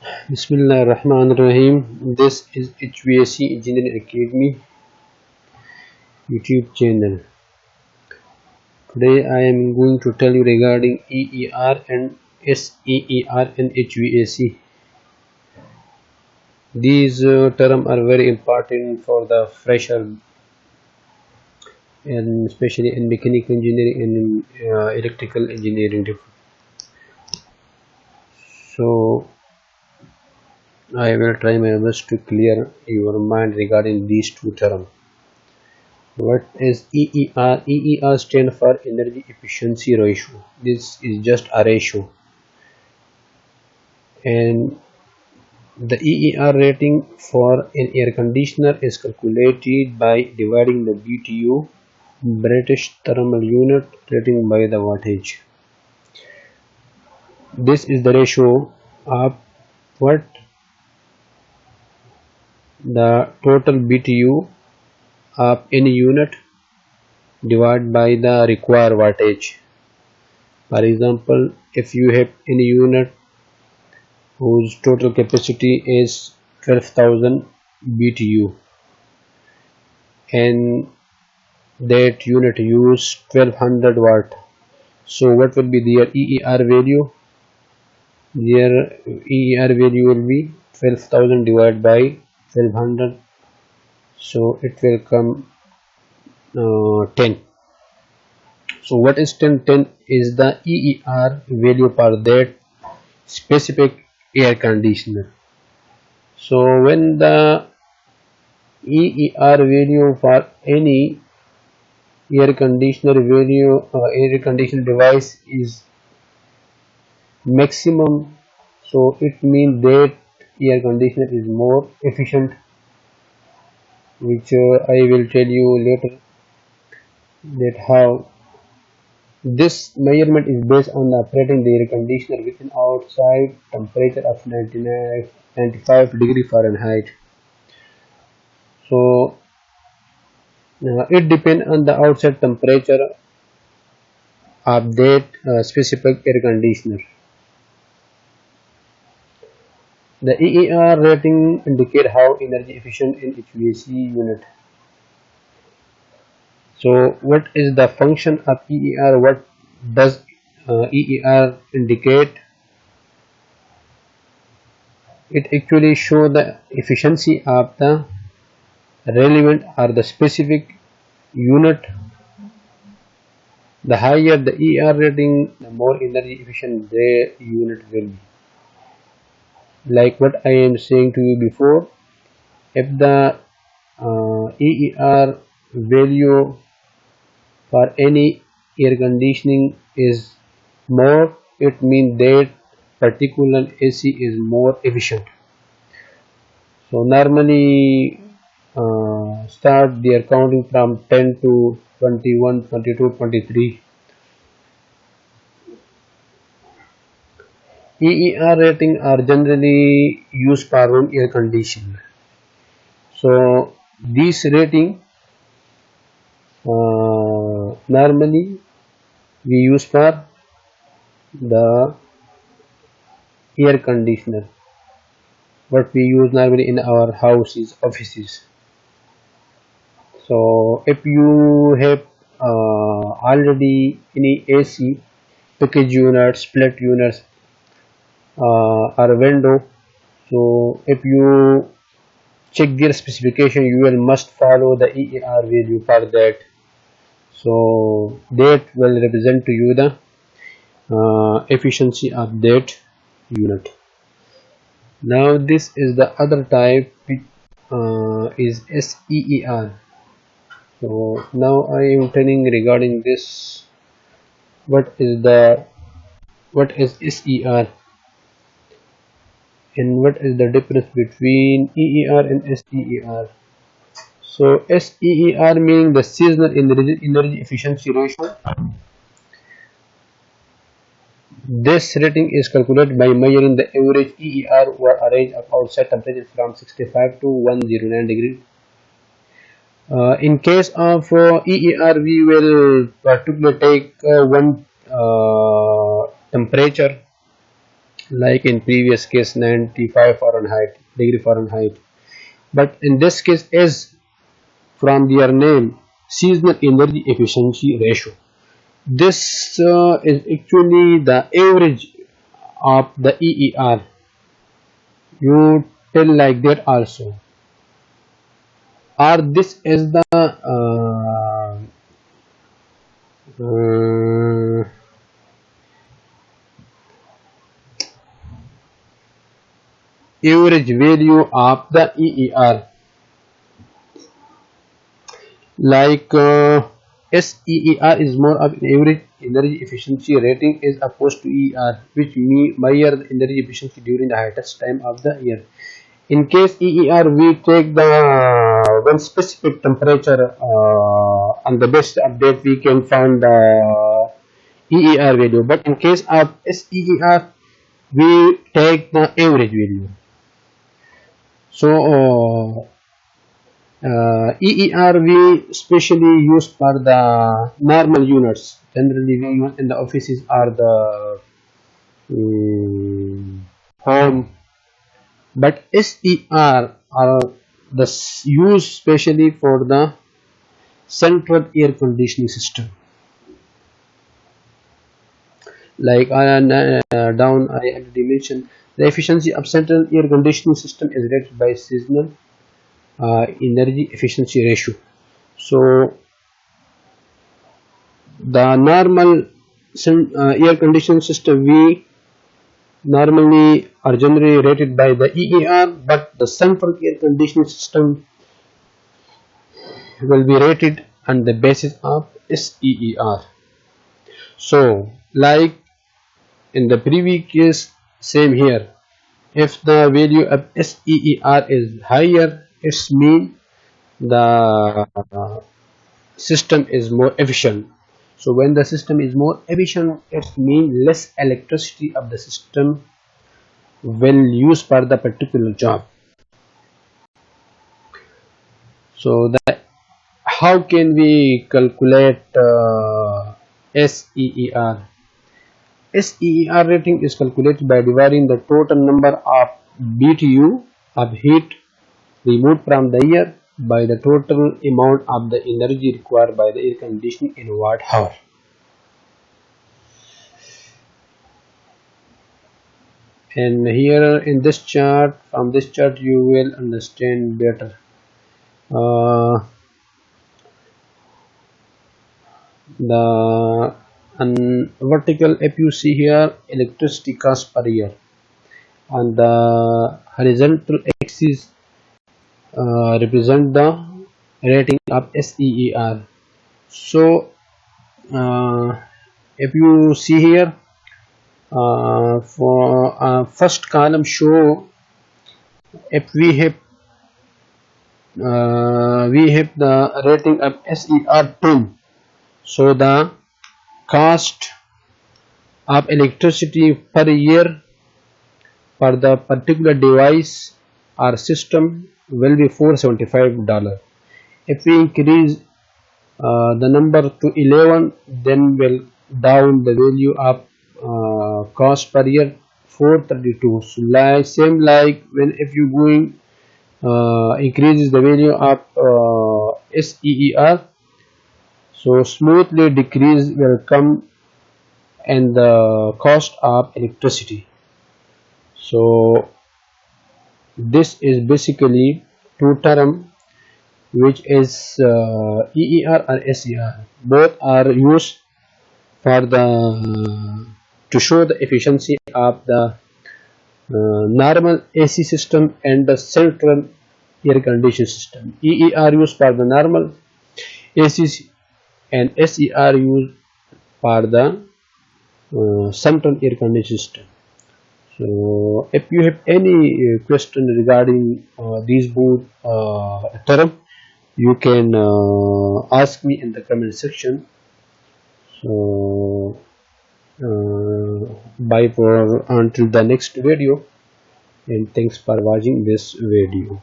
Bismillah ar-Rahman ar-Rahim. This is HVAC Engineering Academy YouTube channel. Today I am going to tell you regarding EER and SEER and HVAC. These terms are very important for the fresher, and especially in mechanical engineering and in electrical engineering. So I will try my best to clear your mind regarding these two terms. What is EER? EER stands for Energy Efficiency Ratio. This is just a ratio, and the EER rating for an air conditioner is calculated by dividing the BTU, British Thermal Unit, rating by the wattage. This is the ratio of what the total BTU of any unit divided by the required wattage. For example, if you have any unit whose total capacity is 12,000 BTU and that unit use 1200 watt, so what will be their EER value? Their EER value will be 12,000 divided by 1200, so it will come 10. So what is 10? 10 is the EER value for that specific air conditioner. So when the EER value for any air conditioner device is maximum, so it means that air conditioner is more efficient, which I will tell you later that how. This measurement is based on operating the air conditioner with an outside temperature of 95 degree Fahrenheit. So it depends on the outside temperature of that specific air conditioner. The EER rating indicate how energy efficient in HVAC unit. So what is the function of EER? What does EER indicate? It actually shows the efficiency of the relevant or the specific unit. The higher the EER rating, the more energy efficient the unit will be. Like what I am saying to you before, if the EER value for any air conditioning is more, it means that particular AC is more efficient. So normally start their counting from 10 to 21, 22, 23. EER rating are generally used for room air conditioning. So this rating normally we use for the air conditioner, what we use normally in our houses, offices. So if you have already any AC package units, split units, or window, so if you check their specification, you will must follow the EER value for that. So that will represent to you the efficiency of that unit. Now this is the other type, which is SEER. So now I am telling regarding this, what is SER and what is the difference between EER and SEER. So SEER meaning the seasonal energy efficiency ratio. This rating is calculated by measuring the average EER over a range of outside temperature from 65 to 109 degrees. In case of EER, we will particularly take one temperature, like in previous case 95 Fahrenheit degree Fahrenheit. But in this case, as from their name, seasonal energy efficiency ratio, this is actually the average of the EER. You tell like that also, or this is the average value of the EER, like SEER is more of an average energy efficiency rating as opposed to EER, which measure the energy efficiency during the hottest time of the year. In case EER, we take the one specific temperature and the best update we can find the EER value. But in case of SEER, we take the average value. So EER we specially use for the normal units. Generally we use in the offices or the home. But SER are the use specially for the central air conditioning system. Like down I already mentioned, the efficiency of central air conditioning system is rated by seasonal energy efficiency ratio. So the normal air conditioning system we normally are generally rated by the EER, but the central air conditioning system will be rated on the basis of SEER. So like in the previous case, same here, if the value of SEER is higher, it means the system is more efficient. So when the system is more efficient, it means less electricity of the system will use for the particular job. So that how can we calculate SEER? SEER rating is calculated by dividing the total number of BTU of heat removed from the air by the total amount of the energy required by the air conditioning in watt hour. And here in this chart, from this chart you will understand better. The vertical, if you see here, electricity cost per year, and the horizontal axis represent the rating of SEER. So if you see here, for first column show if we have the rating of SEER 10, so the cost of electricity per year for the particular device or system will be $475. If we increase the number to 11, then will down the value of cost per year 432. So like same like when if you going increases the value of SEER, so smoothly decrease will come in the cost of electricity. So this is basically two terms, which is EER and SEER. Both are used for the to show the efficiency of the normal AC system and the central air conditioning system. EER used for the normal AC and SEER used for the central air conditioning system. So if you have any question regarding these both terms, you can ask me in the comment section. So bye for until the next video, and thanks for watching this video.